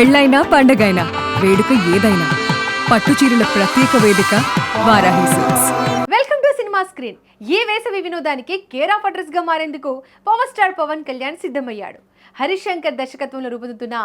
పెళ్ళైనా పండగైనా వేడుక ఏదైనా పట్టుచీరల ప్రత్యేక వేదిక Varahi silks. Welcome to cinema screen. ఈ వేసవి వినోదానికి కేర్ ఆఫ్ అడ్రస్ గా మారేందుకు పవర్ స్టార్ పవన్ కళ్యాణ్ సిద్ధమయ్యాడు. హరీష్ శంకర్ దర్శకత్వంలో రూపొందుతున్న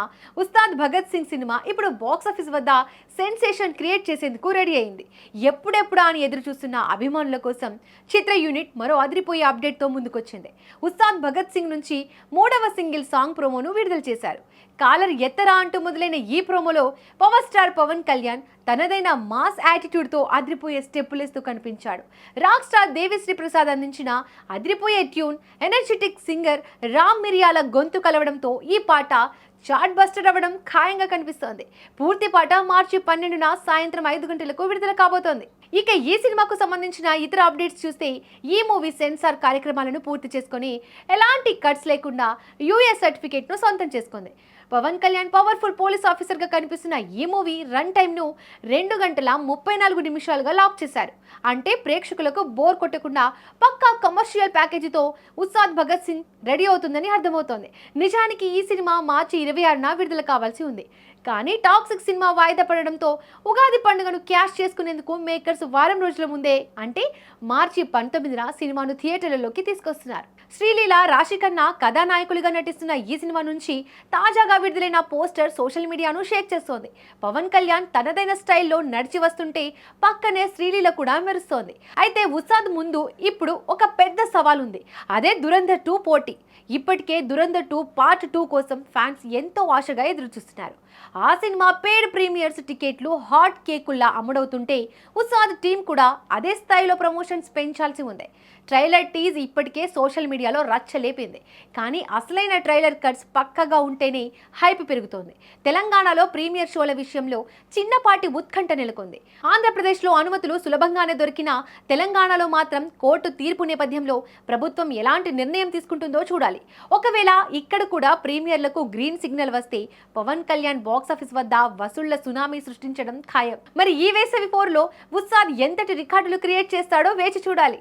ఉస్తాద్ భగత్ సింగ్ సినిమా ఇప్పుడు బాక్సాఫీస్ వద్ద సెన్సేషన్ క్రియేట్ చేసేందుకు రెడీ అయింది. ఎప్పుడెప్పుడా అని ఎదురు చూస్తున్న అభిమానుల కోసం చిత్ర యూనిట్ మరో అదిరిపోయే అప్డేట్తో ముందుకొచ్చింది. ఉస్తాద్ భగత్ సింగ్ నుంచి 3వ సింగిల్ సాంగ్ ప్రోమోను విడుదల చేశారు. కాలర్ ఎత్తరా అంటూ మొదలైన ఈ ప్రోమోలో పవర్ స్టార్ పవన్ కళ్యాణ్ తనదైన మాస్ యాటిట్యూడ్తో అదిరిపోయే స్టెప్పులేస్తూ కనిపించాడు. రాక్ స్టార్ దేవిశ్రీ ప్రసాద్ అందించిన అదిరిపోయే ట్యూన్, ఎనర్జెటిక్ సింగర్ రామ్ మిరియాల గొంతు కలవడంతో ఈ పాట చార్ట్ బస్టర్ అవ్వడం ఖాయంగా కనిపిస్తోంది. పూర్తి పాట మార్చి 12న సాయంత్రం 5 గంటలకు విడుదల కాబోతోంది. ఇక ఈ సినిమాకు సంబంధించిన ఇతర అప్డేట్స్ చూస్తే ఈ మూవీ సెన్సార్ కార్యక్రమాలను పూర్తి చేసుకొని ఎలాంటి కట్స్ లేకుండా యూఎస్ సర్టిఫికేట్ను సొంతం చేసుకుంది. పవన్ కళ్యాణ్ పవర్ఫుల్ పోలీస్ ఆఫీసర్గా కనిపిస్తున్న ఈ మూవీ రన్ టైమ్ను 2 గంటల 34 నిమిషాలుగా లాక్ చేశారు. అంటే ప్రేక్షకులకు బోర్ కొట్టకుండా పక్కా కమర్షియల్ ప్యాకేజీతో ఉస్తాద్ భగత్ సింగ్ రెడీ అవుతుందని అర్థమవుతోంది. నిజానికి ఈ సినిమా మార్చి 26న విడుదల కావాల్సి ఉంది. కానీ టాక్సిక్ సినిమా వాయిదా పడడంతో ఉగాది పండుగను క్యాష్ చేసుకునేందుకు మేకర్స్ వారం రోజుల ముందే అంటే మార్చి 19న సినిమాను థియేటర్లలోకి తీసుకొస్తున్నారు. శ్రీలీల, రాశిఖన్నా కథానాయకులుగా నటిస్తున్న ఈ సినిమా నుంచి తాజాగా విడుదలైన పోస్టర్ సోషల్ మీడియాను షేక్ చేస్తోంది. పవన్ కళ్యాణ్ తనదైన స్టైల్లో నడిచి వస్తుంటే పక్కనే శ్రీలీల కూడా మెరుస్తోంది. అయితే ఉస్తాద్ ముందు ఇప్పుడు ఒక పెద్ద సవాల్ ఉంది. అదే దురంధర్ 2 పోటీ. ఇప్పటికే దురంధర్ 2 పార్ట్ 2 కోసం ఫ్యాన్స్ ఎంతో ఆశగా ఎదురుచూస్తున్నారు. ఆ సినిమా పెయిడ్ ప్రీమియర్స్ టికెట్లు హాట్ కేకుల్లా అమ్ముడవుతుంటే ఉస్తాద్ టీం కూడా అదే స్థాయిలో ప్రమోషన్స్ పెంచాల్సి ఉంది. ట్రైలర్ టీజ్ ఇప్పటికే సోషల్ మీడియాలో రచ్చలేపింది. కానీ అసలైన ట్రైలర్ కట్స్ పక్కగా ఉంటేనే హైప్ పెరుగుతోంది. తెలంగాణలో ప్రీమియర్ షోల విషయంలో చిన్నపాటి ఉత్కంఠ నెలకొంది. ఆంధ్రప్రదేశ్లో అనుమతులు సులభంగానే దొరికినా తెలంగాణలో మాత్రం కోర్టు తీర్పు నేపథ్యంలో ప్రభుత్వం ఎలాంటి నిర్ణయం తీసుకుంటుందో చూడాలి. ఒకవేళ ఇక్కడ కూడా ప్రీమియర్లకు గ్రీన్ సిగ్నల్ వస్తే పవన్ కళ్యాణ్ బాక్సాఫీస్ వద్ద వసూళ్ల సునామీ సృష్టించడం ఖాయం. మరి ఈ వేసవి పోరులో ఉస్తాద్ ఎంతటి రికార్డులు క్రియేట్ చేస్తాడో వేచి చూడాలి.